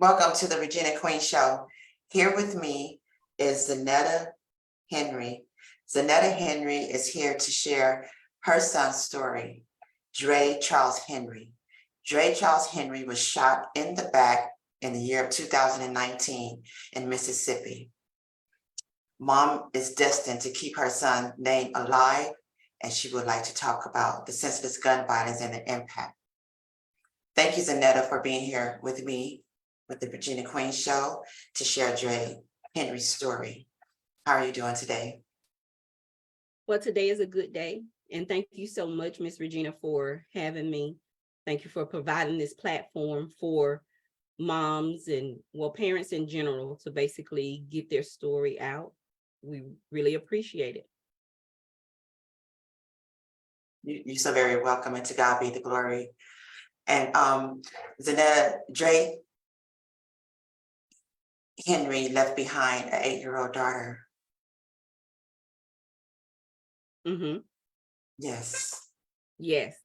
Welcome to the Regina Queen Show. Here with me is Zanetia Henry. Zanetia Henry is here to share her son's story, Dre Charles Henry. Dre Charles Henry was shot in the back in the year of 2019 in Mississippi. Mom is destined to keep her son's name alive, and she would like to talk about the senseless gun violence and the impact. Thank you, Zanetia, for being here with me with the Regina Queen Show to share Dre Henry's story. How are you doing today? Well, today is a good day. And thank you so much, Miss Regina, for having me. Thank you for providing this platform for moms and, well, parents in general to basically get their story out. We really appreciate it. You're so very welcome, and to God be the glory. And Zanetia, Dre Henry left behind an 8-year-old daughter. Mm-hmm. Yes. Yes.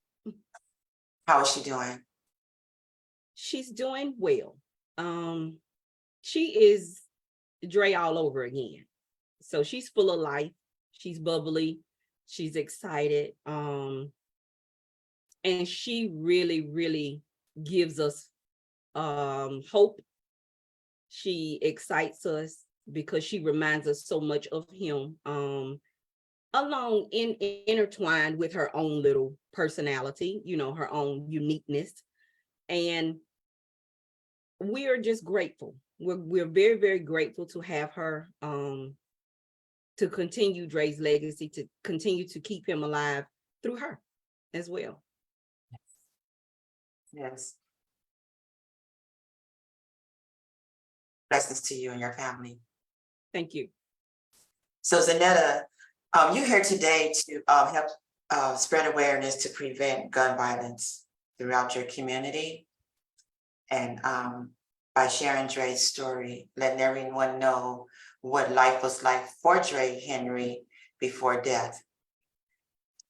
How is she doing? She's doing well. She is Dre all over again. So she's full of life. She's bubbly. She's excited. And she really, really gives us hope. She excites us because she reminds us so much of him, intertwined with her own little personality, her own uniqueness. And we are just grateful. We're very, very grateful to have her, to continue Dre's legacy, to continue to keep him alive through her as well. Yes. Blessings to you and your family. Thank you. So Zanetia, you're here today to help spread awareness to prevent gun violence throughout your community. And by sharing Dre's story, letting everyone know what life was like for Dre Henry before death,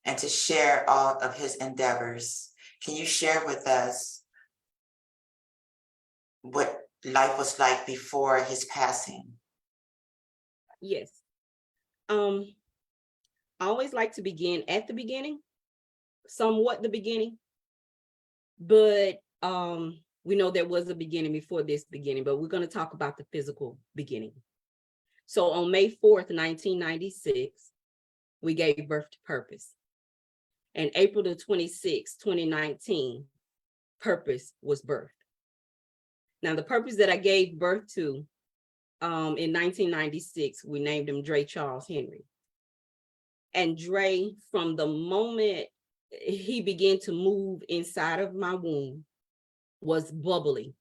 and to share all of his endeavors. Can you share with us what life was like before his passing? Yes. I always like to begin at the beginning, somewhat the beginning, but we know there was a beginning before this beginning, but we're going to talk about the physical beginning. So on May 4th, 1996, we gave birth to Purpose. And April the 26th, 2019, Purpose was birthed. Now, the Purpose that I gave birth to in 1996, we named him Dre Charles Henry. And Dre, from the moment he began to move inside of my womb, was bubbly,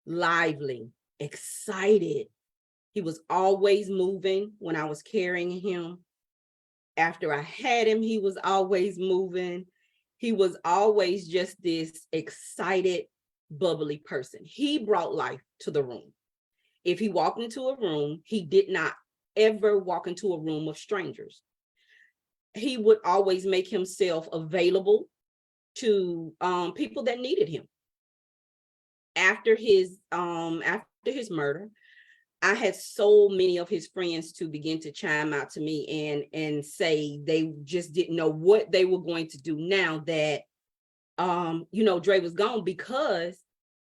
lively, excited. He was always moving when I was carrying him. After I had him, he was always moving. He was always just this excited, bubbly person. He brought life to the room. If he walked into a room, he did not ever walk into a room of strangers. He would always make himself available to people that needed him. After his murder, I had so many of his friends to begin to chime out to me and say they just didn't know what they were going to do now that Dre was gone, because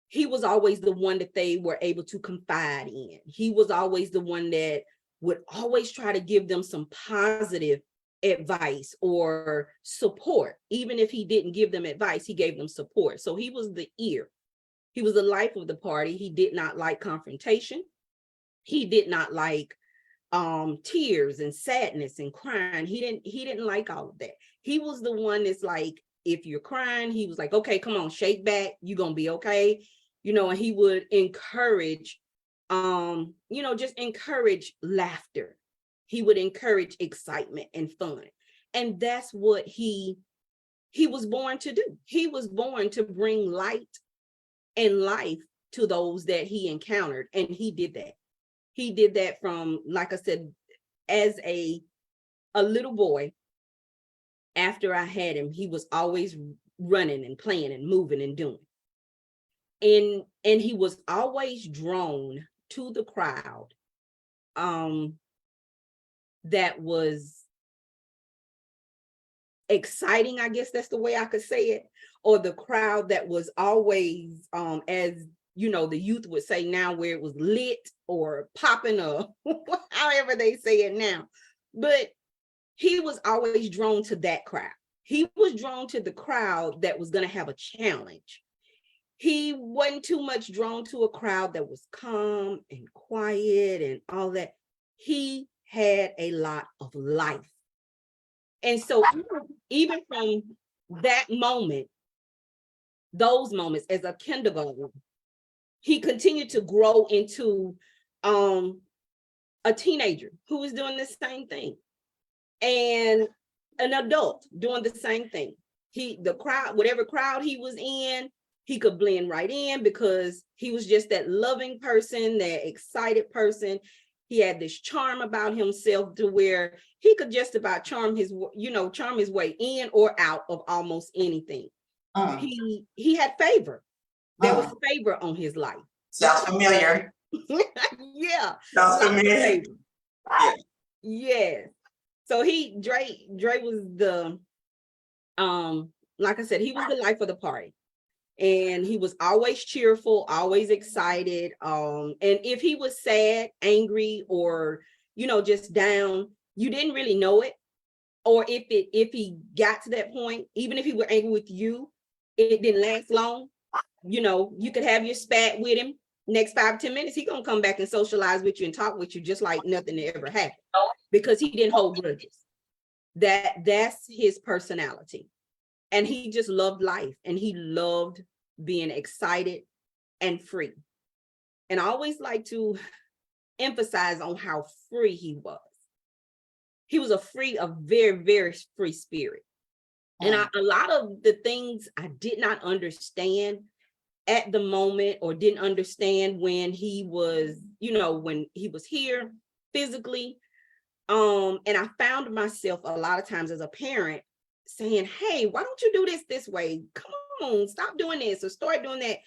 he was always the one that they were able to confide in. He was always the one that would always try to give them some positive advice or support. Even if he didn't give them advice, he gave them support. So he was the ear. He was the life of the party. He did not like confrontation. He did not like tears and sadness and crying. He didn't like all of that. He was the one that's like, if you're crying, he was like, okay, come on, shake back. You're gonna be okay. And he would encourage, just encourage laughter. He would encourage excitement and fun. And that's what he was born to do. He was born to bring light and life to those that he encountered. And he did that. He did that from, like I said, as a little boy. After I had him, he was always running and playing and moving and doing. and he was always drawn to the crowd that was exciting, I guess that's the way I could say it, or the crowd that was always as you know the youth would say now, where it was lit or popping, or however they say it now. But he was always drawn to that crowd. He was drawn to the crowd that was going to have a challenge. He wasn't too much drawn to a crowd that was calm and quiet and all that. He had a lot of life. And so even from that moment, those moments as a kindergartner, he continued to grow into a teenager who was doing the same thing, and an adult doing the same thing. The crowd, whatever crowd he was in, he could blend right in because he was just that loving person, that excited person. He had this charm about himself to where he could just about charm his way in or out of almost anything. He had favor. There was favor on his life. Sounds familiar. Yeah. Sounds familiar. Yeah. Yes. So Dre was the like I said, he was the life of the party. And he was always cheerful, always excited. And if he was sad, angry, or just down, you didn't really know it. Or if he got to that point, even if he were angry with you, it didn't last long. You could have your spat with him. Next 5-10 minutes, he's gonna come back and socialize with you and talk with you just like nothing ever happened, because he didn't hold grudges. That's his personality. And he just loved life, and he loved being excited and free. And I always like to emphasize on how free he was. He was a very, very free spirit. And a lot of the things I did not understand at the moment, or didn't understand when he was, when he was here physically. And I found myself a lot of times as a parent saying, hey, why don't you do this way? Come on, stop doing this or start doing that.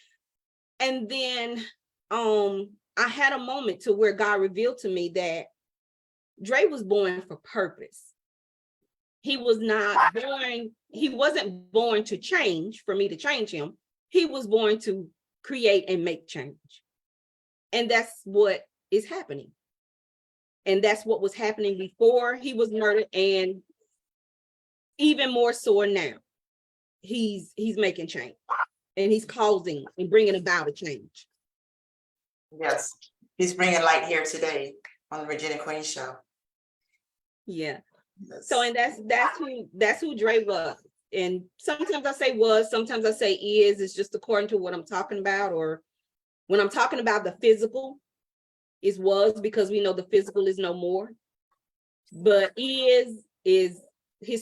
And then I had a moment to where God revealed to me that Dre was born for purpose. He wasn't born to change, for me to change him. He was born to create and make change. And that's what is happening. And that's what was happening before he was murdered, and even more so now. He's making change, and he's causing and bringing about a change. Yes, he's bringing light here today on the Regina Queen Show. Yeah. Yes. So, and that's who Dre was. And sometimes I say was, sometimes I say is. It's just according to what I'm talking about, or when I'm talking about the physical, is was, because we know the physical is no more. But is his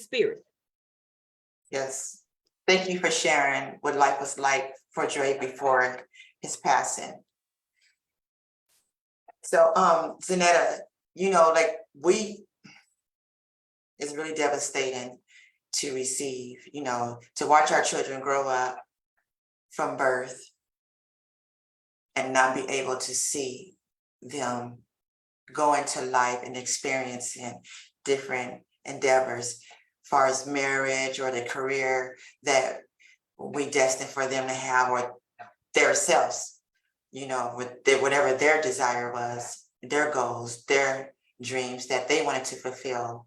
spirit. Yes. Thank you for sharing what life was like for Dre before his passing. So, Zanetia, it's really devastating to receive, to watch our children grow up from birth and not be able to see them go into life and experiencing different endeavors as far as marriage or the career that we destined for them to have, or their selves, whatever their desire was, their goals, their dreams that they wanted to fulfill.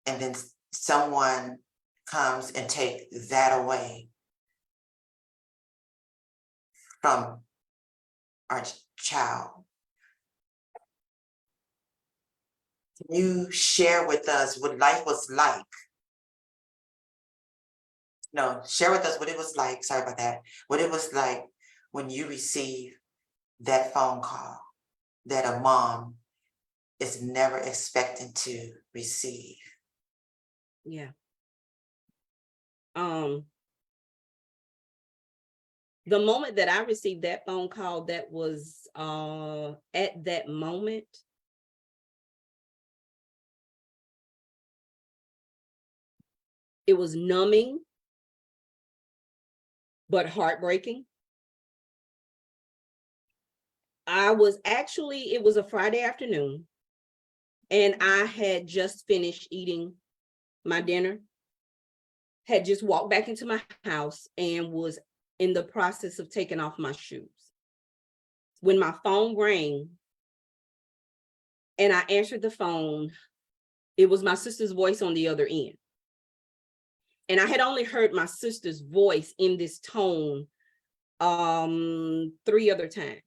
And then someone comes and take that away from our child. Can you share with us what life was like? No, share with us what it was like. Sorry about that. What it was like when you received that phone call that a mom is never expecting to receive. Yeah. The moment that I received that phone call, that was at that moment, it was numbing, but heartbreaking. it was a Friday afternoon, and I had just finished eating my dinner, had just walked back into my house and was in the process of taking off my shoes when my phone rang, and I answered the phone. It was my sister's voice on the other end. And I had only heard my sister's voice in this tone 3 other times.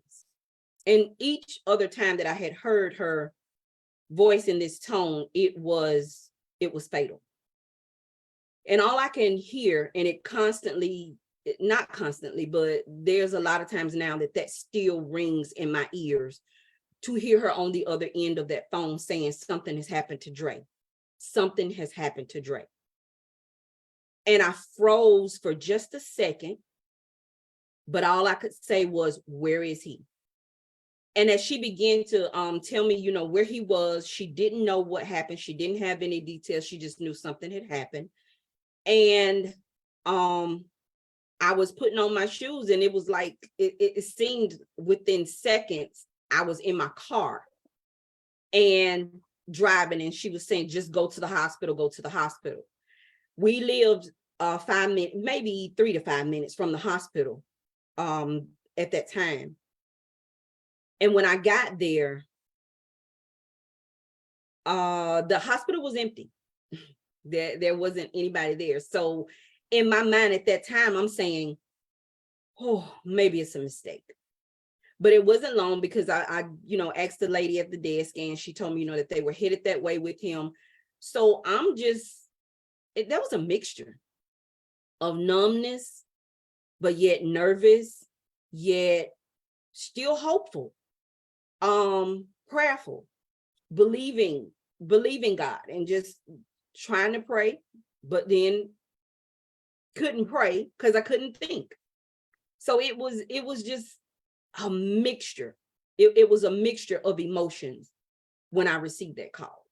And each other time that I had heard her voice in this tone, it was fatal. And all I can hear, and it constantly, not constantly, but there's a lot of times now that still rings in my ears, to hear her on the other end of that phone saying something has happened to Dre. Something has happened to Dre. And I froze for just a second, but all I could say was, where is he? And as she began to tell me, where he was, she didn't know what happened. She didn't have any details. She just knew something had happened. And I was putting on my shoes, and it was like, it seemed within seconds, I was in my car and driving, and she was saying, just go to the hospital, go to the hospital. We lived 5 minutes, maybe 3 to 5 minutes from the hospital at that time. And when I got there, the hospital was empty. There wasn't anybody there. So in my mind at that time, I'm saying, oh, maybe it's a mistake. But it wasn't long, because I asked the lady at the desk, and she told me, that they were headed that way with him. So that was a mixture of numbness, but yet nervous, yet still hopeful, prayerful, believing God, and just trying to pray, but then couldn't pray because I couldn't think. So it was just a mixture. It was a mixture of emotions when I received that call.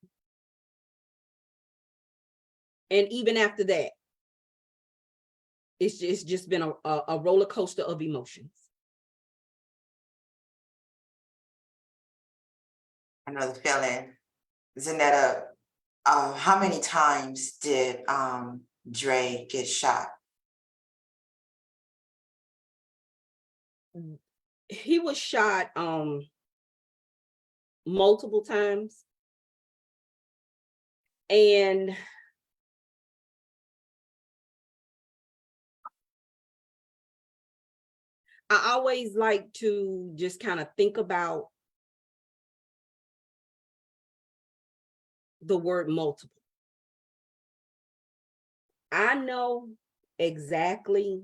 And even after that, it's just been a roller coaster of emotions. I know the feeling. Zanetta, how many times did Dre get shot? He was shot multiple times. And I always like to just kind of think about the word multiple. I know exactly,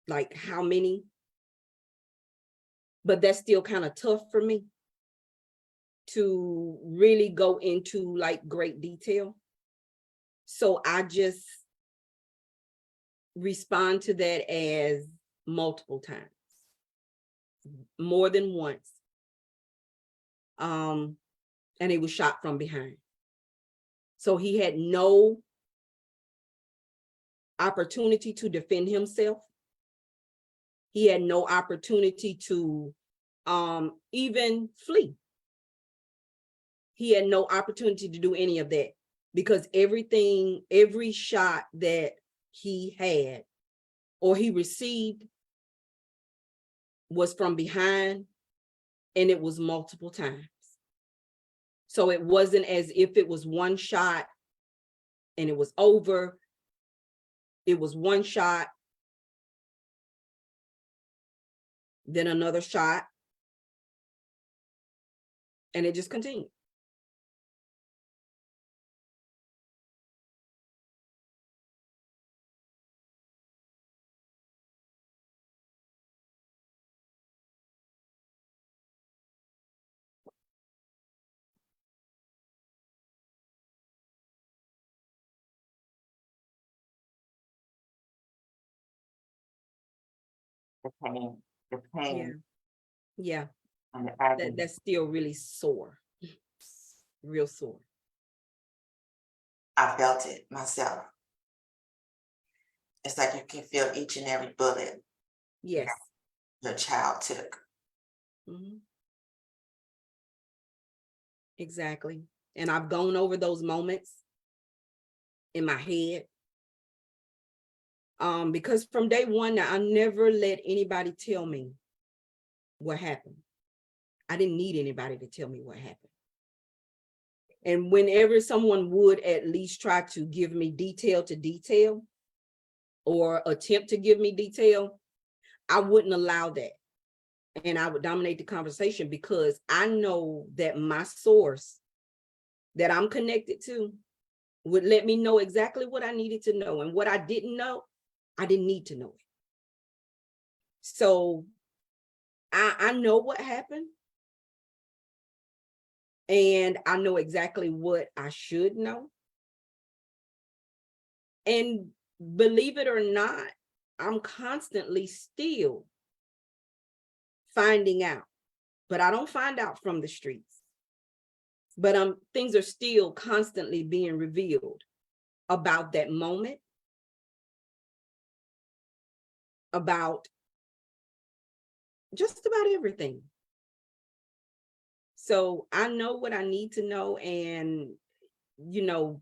like how many, but that's still kind of tough for me to really go into like great detail. So I just respond to that as multiple times, more than once. And he was shot from behind. So he had no opportunity to defend himself. He had no opportunity to even flee. He had no opportunity to do any of that, because every shot that he had or he received was from behind, and it was multiple times. So it wasn't as if it was one shot and it was over. It was one shot, then another shot, and it just continued. The pain, the Yeah. pain, Yeah. and the agony. That's still really sore. Real sore. I felt it myself. It's like you can feel each and every bullet Yes. your child took. Mhm. Exactly. And I've gone over those moments in my head. Because from day one, I never let anybody tell me what happened. I didn't need anybody to tell me what happened. And whenever someone would at least try to give me detail to detail or attempt to give me detail, I wouldn't allow that. And I would dominate the conversation because I know that my source that I'm connected to would let me know exactly what I needed to know. And what I didn't know, I didn't need to know it. So I know what happened. And I know exactly what I should know. And believe it or not, I'm constantly still finding out, but I don't find out from the streets. But things are still constantly being revealed about that moment, about just about everything. So I know what I need to know, and you know,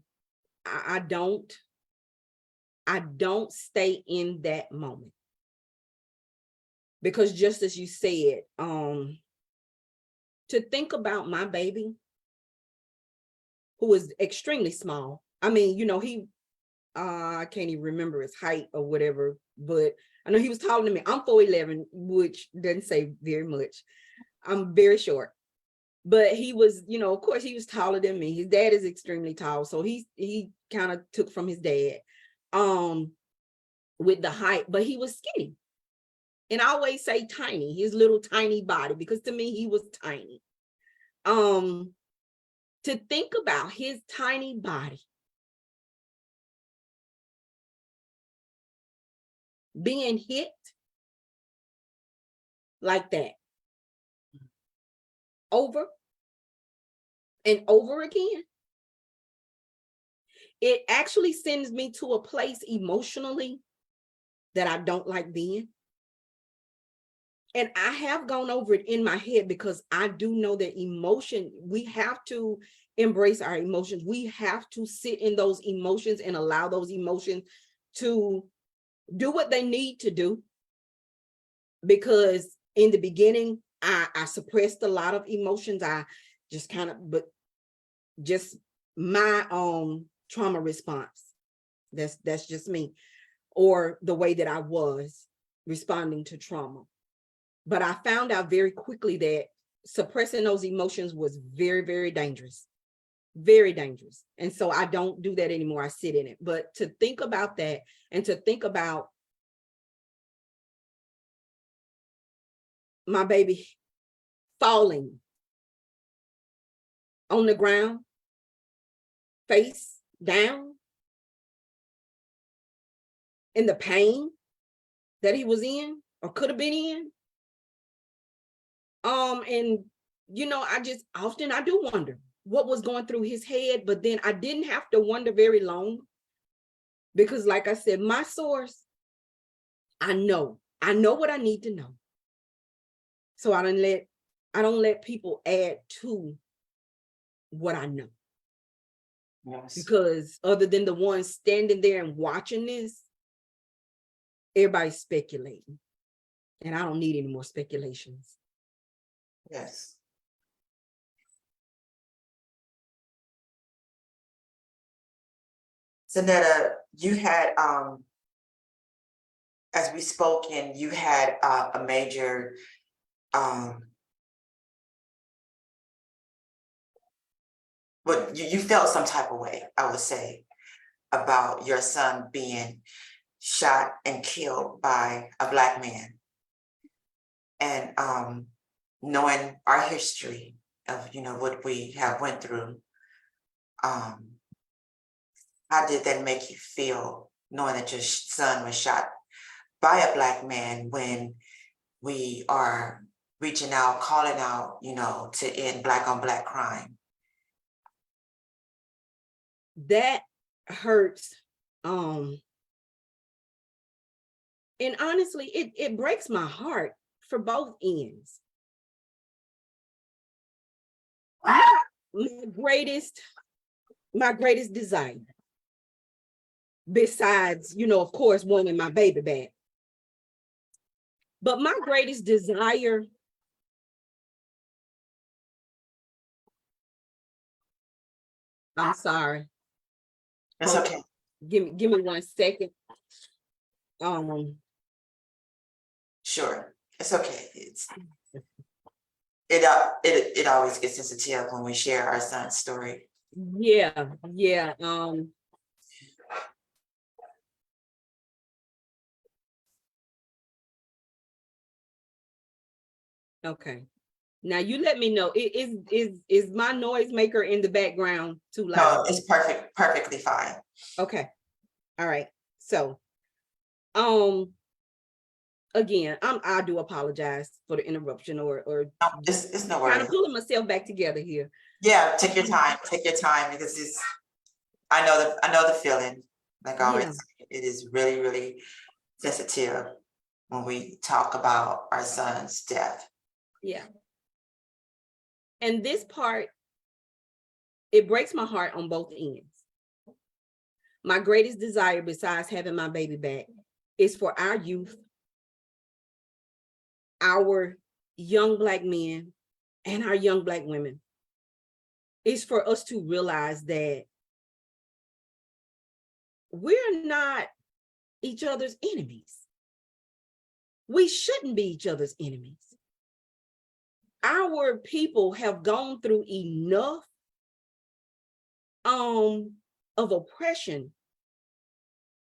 I don't stay in that moment. Because just as you said, to think about my baby, who is extremely small. I mean, I can't even remember his height or whatever, but I know he was taller than me. I'm 4'11", which doesn't say very much. I'm very short. But he was, of course, he was taller than me. His dad is extremely tall, so he kind of took from his dad with the height, but he was skinny. And I always say tiny, his little tiny body, because to me, he was tiny. To think about his tiny body being hit like that over and over again, it actually sends me to a place emotionally that I don't like being. And I have gone over it in my head because I do know that emotion, we have to embrace our emotions. We have to sit in those emotions and allow those emotions to do what they need to do. Because in the beginning, I suppressed a lot of emotions. I just but just my trauma response. That's just me, or the way that I was responding to trauma. But I found out very quickly that suppressing those emotions was very, very dangerous. Very dangerous. And so I don't do that anymore. I sit in it. But to think about that, and to think about my baby falling on the ground, face down, in the pain that he was in or could have been in. And I do wonder what was going through his head, but then I didn't have to wonder very long, because like I said, my source, I know what I need to know. So I don't let people add to what I know. Yes. Because other than the ones standing there and watching this, everybody's speculating. And I don't need any more speculations. Yes. Zanetta, you had, as we spoke, and you had a major, but you felt some type of way, I would say, about your son being shot and killed by a Black man. And knowing our history of, what we have went through, how did that make you feel, knowing that your son was shot by a Black man, when we are reaching out, calling out, to end Black on Black crime? That hurts. And honestly, it breaks my heart for both ends. my greatest desire, besides, of course, wanting my baby back. But my greatest desire, I'm sorry. It's okay. Give me 1 second. Sure. It's okay. It always gets sensitive when we share our son's story. Yeah. Okay. Now you let me know. Is my noisemaker in the background too No, loud? it's perfectly fine. Okay. All right. So, again, I do apologize for the interruption or No, it's no kind worries. of pulling myself back together here. Yeah, take your time because I know the feeling. Like always, Yeah. it is really, really sensitive when we talk about our son's death. Yeah. And this part, it breaks my heart on both ends. My greatest desire, besides having my baby back, is for our youth, our young Black men, and our young Black women, is for us to realize that we're not each other's enemies. We shouldn't be each other's enemies. Our people have gone through enough of oppression,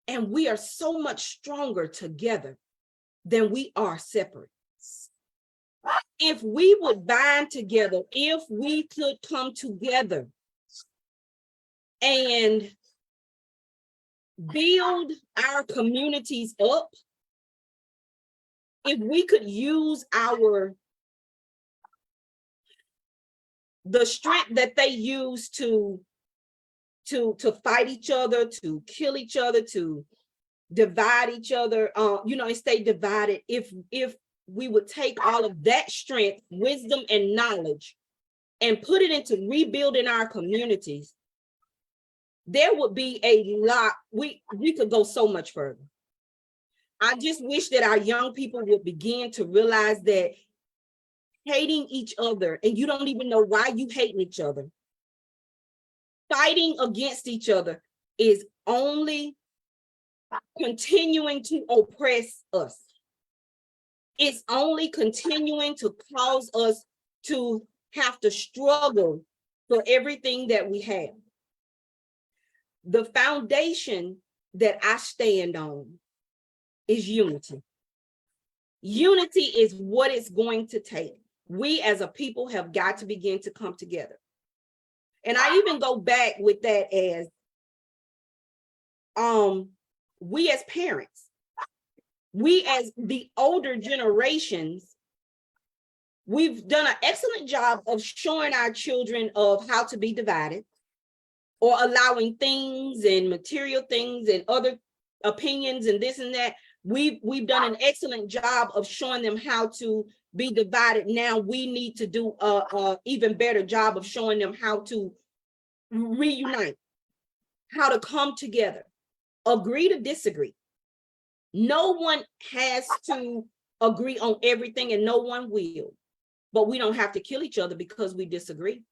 and we are so much stronger together than we are separate. If we would bind together, if we could come together and build our communities up, if we could use the strength that they use to fight each other, to kill each other, to divide each other, and stay divided. If we would take all of that strength, wisdom, and knowledge and put it into rebuilding our communities, there would be a lot. We could go so much further. I just wish that our young people would begin to realize that hating each other, and you don't even know why you hating each other, fighting against each other, is only continuing to oppress us. It's only continuing to cause us to have to struggle for everything that we have. The foundation that I stand on is unity. Unity is what it's going to take. We as a people have got to begin to come together. And I even go back with that as we as parents, we as the older generations, we've done an excellent job of showing our children of how to be divided, or allowing things and material things and other opinions and this and that. We've done an excellent job of showing them how to be divided. Now we need to do a even better job of showing them how to reunite, how to come together, agree to disagree. No one has to agree on everything, and no one will. But we don't have to kill each other because we disagree.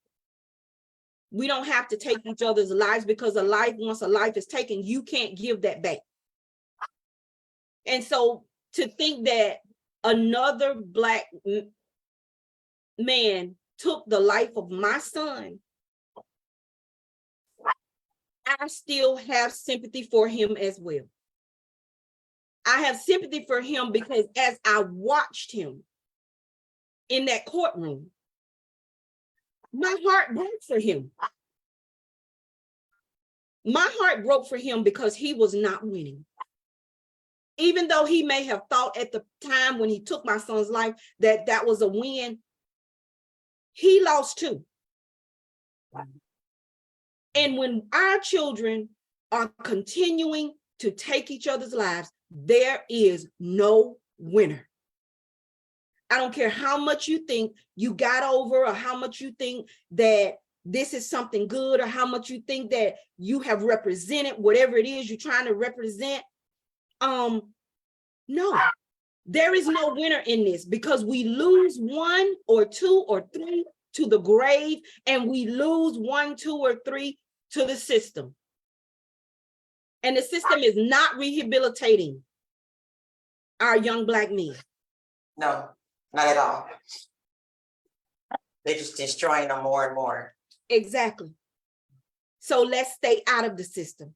We don't have to take each other's lives, because once a life is taken, you can't give that back. And so to think that another Black man took the life of my son, I still have sympathy for him as well. I have sympathy for him because as I watched him in that courtroom, my heart broke for him. My heart broke for him because he was not winning. Even though he may have thought at the time when he took my son's life that that was a win, he lost too. And when our children are continuing to take each other's lives, there is no winner. I don't care how much you think you got over, or how much you think that this is something good, or how much you think that you have represented whatever it is you're trying to represent. No, there is no winner in this, because we lose one or two or three to the grave, and we lose 1, 2, or 3 to the system. And the system is not rehabilitating our young Black men. No, not at all. They're just destroying them more and more. Exactly. So let's stay out of the system.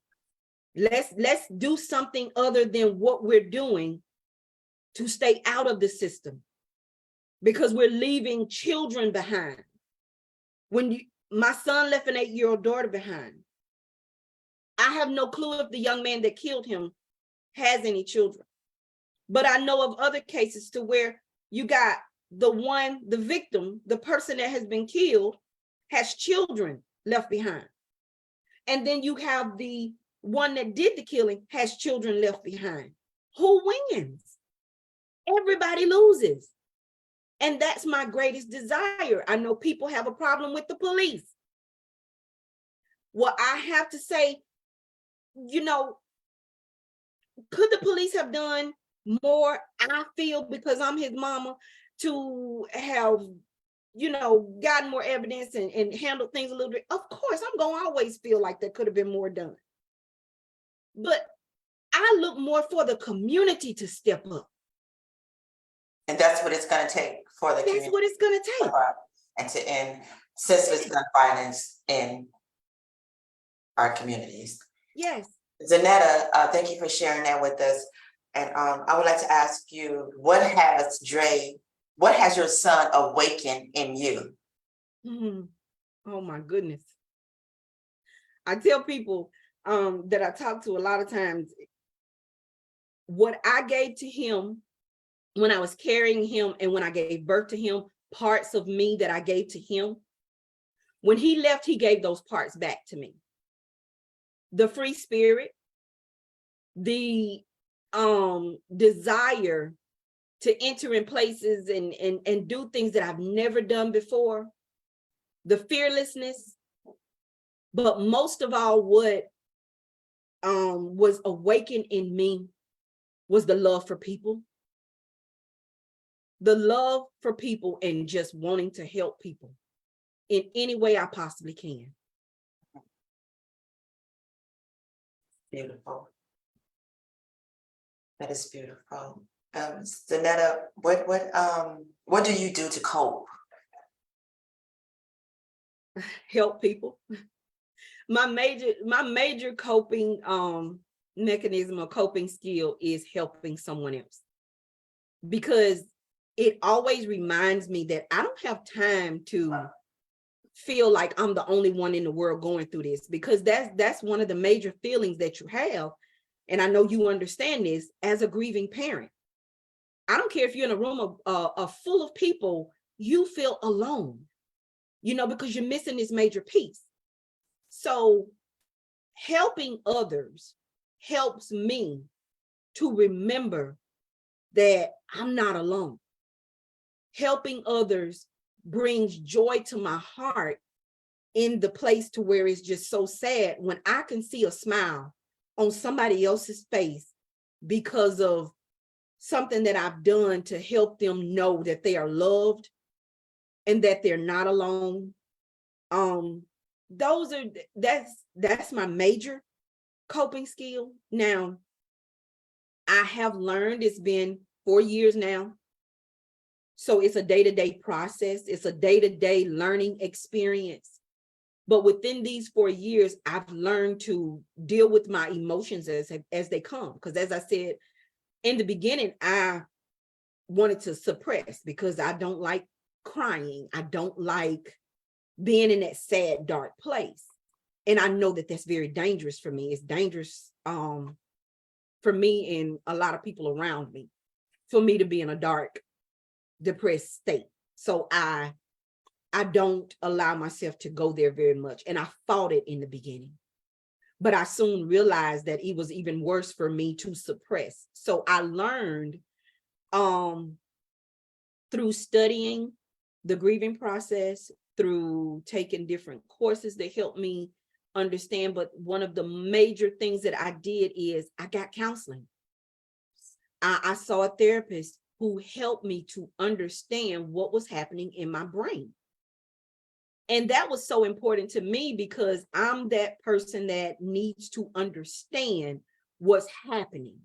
Let's do something other than what we're doing to stay out of the system, because we're leaving children behind. My son left an 8-year-old daughter behind. I have no clue if the young man that killed him has any children, but I know of other cases to where you got the victim, the person that has been killed, has children left behind. And then you have the one that did the killing has children left behind. Who wins? Everybody loses. And that's my greatest desire. I know people have a problem with the police. Well, I have to say, could the police have done more? I feel, because I'm his mama, to have, gotten more evidence and handled things a little bit. Of course, I'm going to always feel like there could have been more done. But I look more for the community to step up. And that's what it's going to take for the community. That's what it's going to take. And to end senseless gun violence in our communities. Yes. Zanetia, thank you for sharing that with us. And I would like to ask you, what has your son awakened in you? Oh my goodness. I tell people that I talk to a lot of times, what I gave to him when I was carrying him and when I gave birth to him, parts of me that I gave to him, when he left, he gave those parts back to me. The free spirit, the desire to enter in places and do things that I've never done before, the fearlessness, but most of all, what was awakened in me was the love for people. The love for people and just wanting to help people in any way I possibly can. Beautiful. That is beautiful. Zanetia, what do you do to cope? Help people. My major coping mechanism or coping skill is helping someone else, because it always reminds me that I don't have time to feel like I'm the only one in the world going through this, because that's one of the major feelings that you have. And I know you understand this as a grieving parent. I don't care if you're in a room of full of people, you feel alone, because you're missing this major piece. So helping others helps me to remember that I'm not alone. Helping others brings joy to my heart in the place to where it's just so sad when I can see a smile on somebody else's face because of something that I've done to help them know that they are loved and that they're not alone. That's my major coping skill. Now, I have learned, it's been 4 years now. So it's a day-to-day process. It's a day-to-day learning experience. But within these 4 years, I've learned to deal with my emotions as they come. Because as I said, in the beginning, I wanted to suppress because I don't like crying. I don't like being in that sad, dark place. And I know that that's very dangerous for me. It's dangerous for me and a lot of people around me, for me to be in a dark, depressed state. So I don't allow myself to go there very much. And I fought it in the beginning, but I soon realized that it was even worse for me to suppress. So I learned through through studying the grieving process, through taking different courses that helped me understand. But one of the major things that I did is I got counseling. I saw a therapist who helped me to understand what was happening in my brain. And that was so important to me because I'm that person that needs to understand what's happening.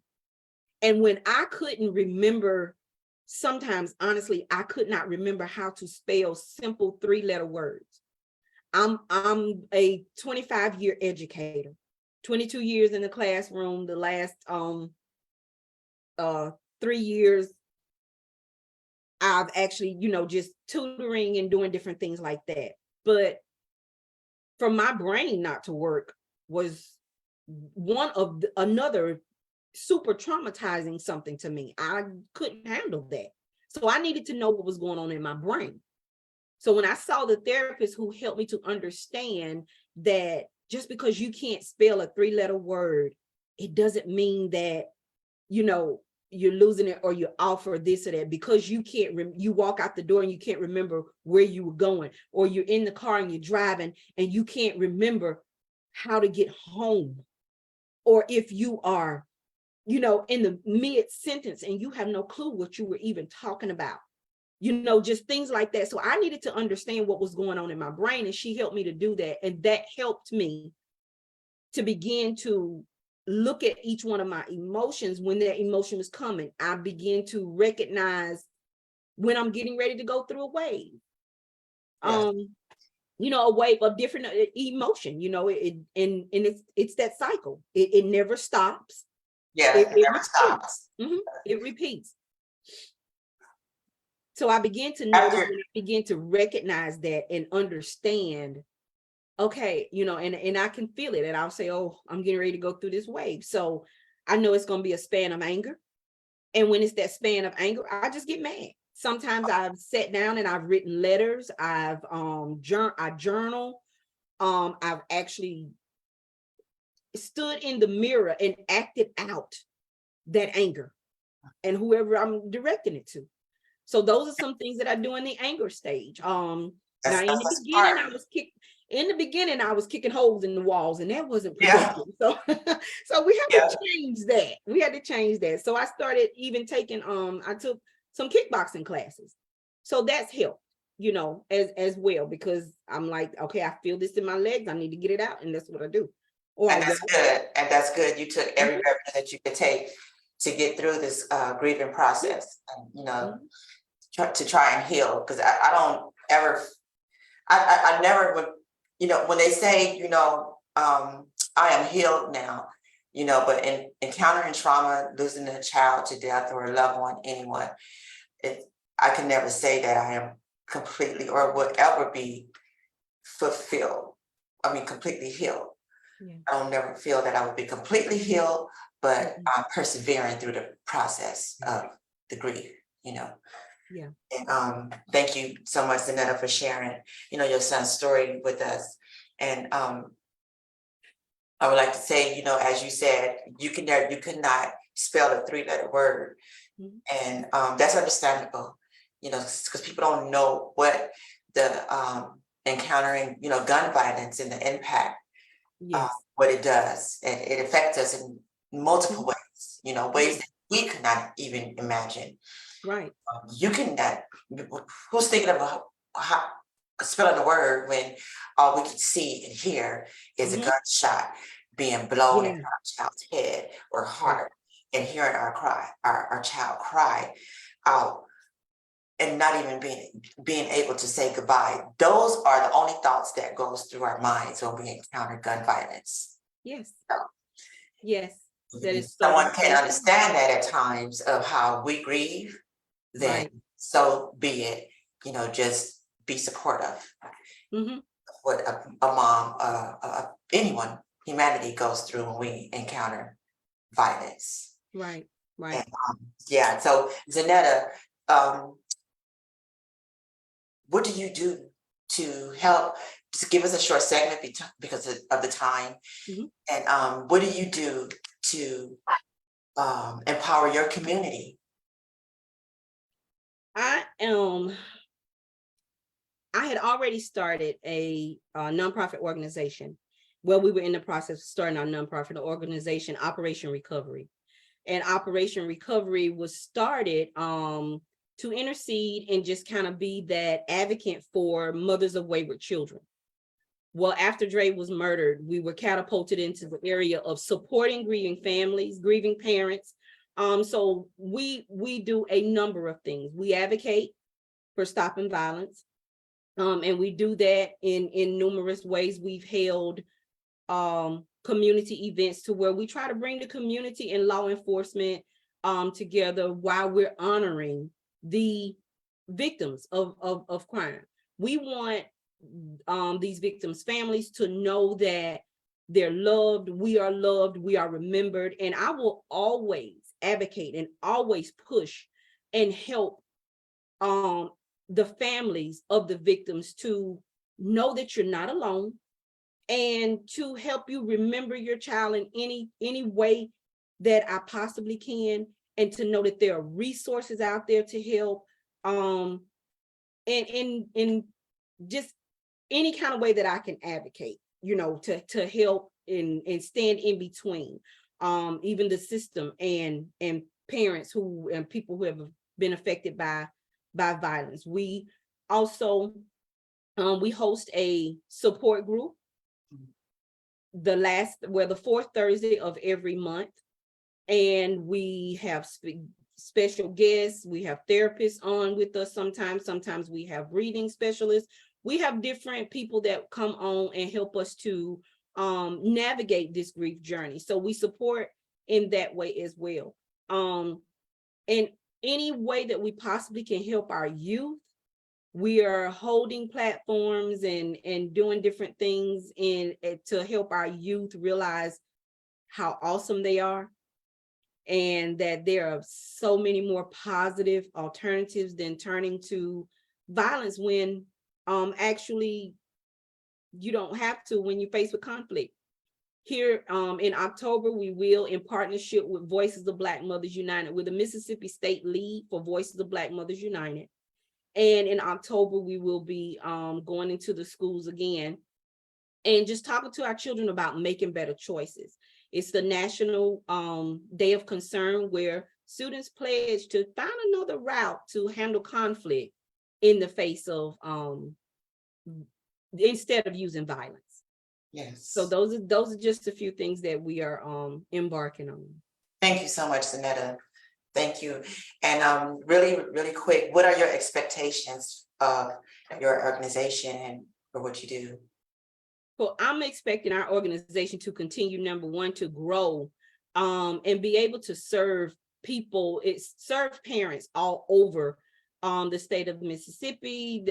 And when I couldn't remember, sometimes, honestly, I could not remember how to spell simple 3-letter words. I'm a 25-year educator, 22 years in the classroom. The last 3 years, I've actually, just tutoring and doing different things like that. But for my brain not to work was another super traumatizing something to me. I couldn't handle that. So I needed to know what was going on in my brain. So when I saw the therapist who helped me to understand that just because you can't spell a 3-letter word, it doesn't mean that, you're losing it or you're off or this or that, because you can't, you walk out the door and you can't remember where you were going, or you're in the car and you're driving and you can't remember how to get home. Or if you are, in the mid sentence and you have no clue what you were even talking about, just things like that. So I needed to understand what was going on in my brain, and she helped me to do that. And that helped me to begin to look at each one of my emotions. When that emotion was coming, I began to recognize when I'm getting ready to go through a wave. Yes. A wave of different emotion, and it's that cycle. It never stops. Yeah, it never stops. It repeats. So I began to notice, when I began to recognize that and understand, okay, and I can feel it, and I'll say, oh, I'm getting ready to go through this wave. So I know it's going to be a span of anger. And when it's that span of anger, I just get mad. Sometimes I've sat down and I've written letters. I journal. I've actually stood in the mirror and acted out that anger and whoever I'm directing it to. So those are some things that I do in the anger stage. Now in the beginning I was kicking holes in the walls, and that wasn't productive. So so we had to change that. So I started even taking I took some kickboxing classes. So that's helped, as well, because I'm like, okay, I feel this in my legs, I need to get it out, and that's what I do. And that's good. You took every remedy that you could take to get through this grieving process, and to try and heal. Because I don't ever, I never would, when they say, I am healed now, but in encountering trauma, losing a child to death or a loved one, anyone, I can never say that I am completely or would ever be fulfilled. I mean, completely healed. Yeah. I don't never feel that I would be completely healed, but I'm persevering through the process of the grief, Yeah. And thank you so much, Zanetia, for sharing, your son's story with us. And I would like to say, as you said, you could not spell a 3-letter word. And that's understandable, because people don't know what the encountering, gun violence and the impact, what it does. And it affects us in multiple ways, ways that we could not even imagine. Right. You cannot, who's thinking about spelling the word when all we can see and hear is a gunshot being blown in our child's head or heart, and hearing our child cry out, and not even being able to say goodbye. Those are the only thoughts that goes through our minds when we encounter gun violence. Yes. Yes. That is someone can understand that at times of how we grieve, then so be it. Just be supportive of what a mom, anyone, humanity goes through when we encounter violence. Right. And, so Zanetia, what do you do to help? Just give us a short segment because of the time. And what do you do to empower your community? I had already started a nonprofit organization. Well, we were in the process of starting our nonprofit organization, Operation Recovery. And Operation Recovery was started to intercede and just kind of be that advocate for mothers of wayward children. Well, after Dre was murdered, we were catapulted into the area of supporting grieving families, grieving parents. So we do a number of things. We advocate for stopping violence. And we do that in numerous ways. We've held community events to where we try to bring the community and law enforcement together while we're honoring the victims of crime. We want these victims' families to know that they're loved, we are remembered, and I will always advocate and always push and help the families of the victims to know that you're not alone, and to help you remember your child in any way that I possibly can, and to know that there are resources out there to help, and in just any kind of way that I can advocate, to help and stand in between, even the system and parents and people who have been affected by violence. We also we host a support group the fourth Thursday of every month, and we have special guests. We have therapists on with us sometimes we have reading specialists. We have different people that come on and help us to navigate this grief journey, so we support in that way as well. And any way that we possibly can help our youth, we are holding platforms and doing different things to help our youth realize how awesome they are, and that there are so many more positive alternatives than turning to violence when actually you don't have to when you're faced with conflict. Here in October, we will, in partnership with Voices of Black Mothers United, with the Mississippi State Lead for Voices of Black Mothers United. And in October, we will be going into the schools again and just talking to our children about making better choices. It's the National Day of Concern, where students pledge to find another route to handle conflict in the face of, instead of using violence. Yes. So those are just a few things that we are embarking on. Thank you so much, Zanetia. Thank you. And really quick, what are your expectations of your organization and for what you do? Well, I'm expecting our organization to continue, number one, to grow and be able to serve people. Serve parents all over the state of Mississippi,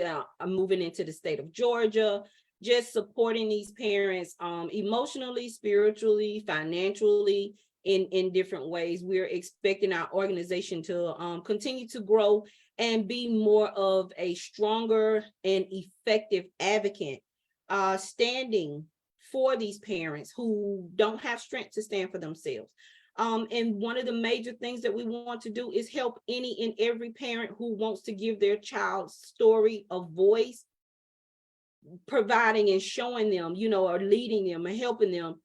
moving into the state of Georgia, just supporting these parents emotionally, spiritually, financially, in different ways. We're expecting our organization to continue to grow and be more of a stronger and effective advocate, standing for these parents who don't have strength to stand for themselves. And one of the major things that we want to do is help any and every parent who wants to give their child's story a voice, providing and showing them, or leading them and helping them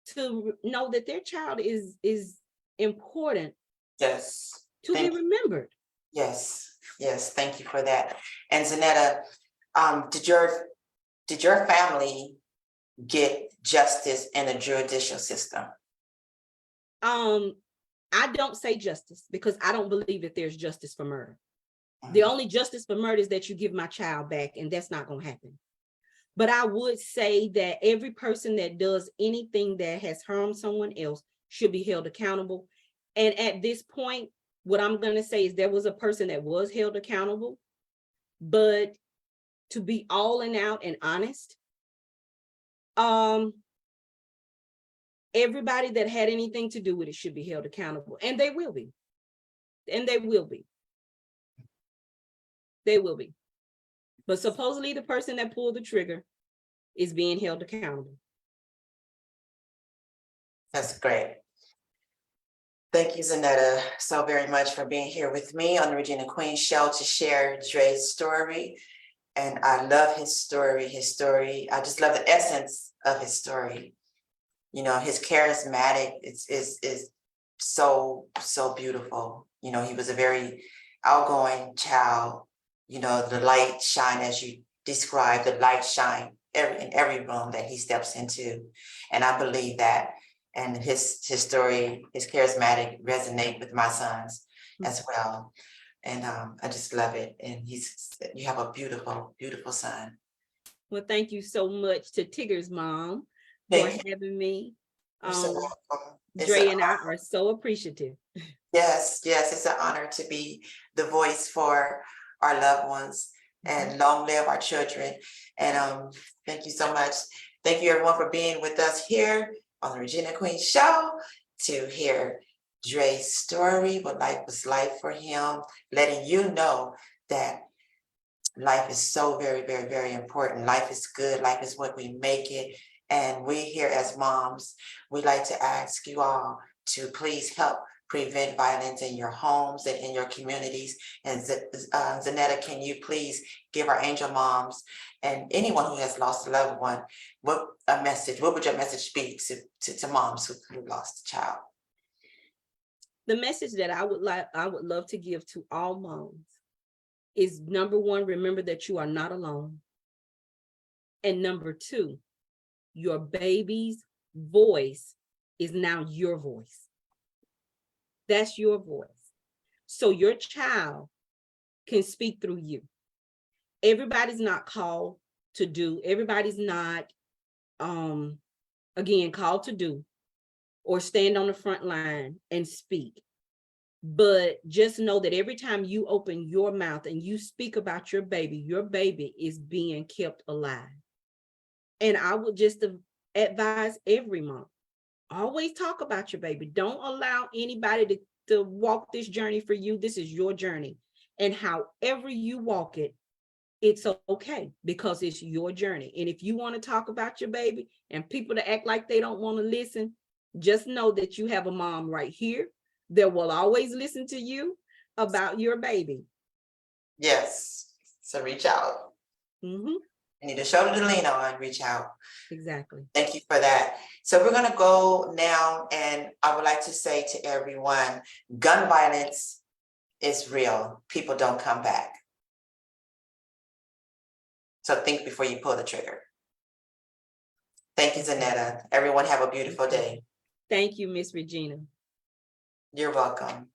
to know that their child is important. Yes. To be remembered. Yes. Thank you for that. And Zanetia, did your family get justice in the judicial system? I don't say justice because I don't believe that there's justice for murder. The only justice for murder is that you give my child back, and that's not going to happen. But I would say that every person that does anything that has harmed someone else should be held accountable. And at this point, what I'm going to say is there was a person that was held accountable, but to be all and out and honest, everybody that had anything to do with it should be held accountable, and they will be. But supposedly the person that pulled the trigger is being held accountable. That's great. Thank you, Zanetta, so very much for being here with me on the Regina Queen Show to share Dre's story. And I love his story, I just love the essence of his story. You know, his charismatic is so beautiful. You know, he was a very outgoing child. You know, the light shine, as you described, the light shine in every room that he steps into. And I believe that. And his story, his charismatic resonate with my sons as well. And I just love it. And you have a beautiful son. Well, thank you so much to Tigger's mom for Thank you. having me. You're so welcome. Dre and I are so appreciative. Yes, it's an honor to be the voice for our loved ones, and long live our children. And thank you so much. Thank you everyone for being with us here on the Regina Queen Show to hear Dre's story, what life was like for him, letting you know that life is so very important. Life is good. Life is what we make it. And we here as moms, we like to ask you all to please help prevent violence in your homes and in your communities. And Zanetta, can you please give our angel moms and anyone who has lost a loved one, what would your message be to moms who lost a child? The message that I would love to give to all moms is, number one, remember that you are not alone. And number two, your baby's voice is now your voice. That's your voice. So your child can speak through you. Everybody's not called to do, everybody's not, again, called to do or stand on the front line and speak. But just know that every time you open your mouth and you speak about your baby is being kept alive. And I would just advise every mom, always talk about your baby. Don't allow anybody to walk this journey for you. This is your journey. And however you walk it, it's okay, because it's your journey. And if you want to talk about your baby and people to act like they don't want to listen, just know that you have a mom right here that will always listen to you about your baby. Yes, so reach out. You need a shoulder to lean on, reach out. Exactly. Thank you for that. So we're going to go now, and I would like to say to everyone, gun violence is real. People don't come back. So think before you pull the trigger. Thank you, Zanetta. Everyone have a beautiful day. Thank you, Miss Regina. You're welcome.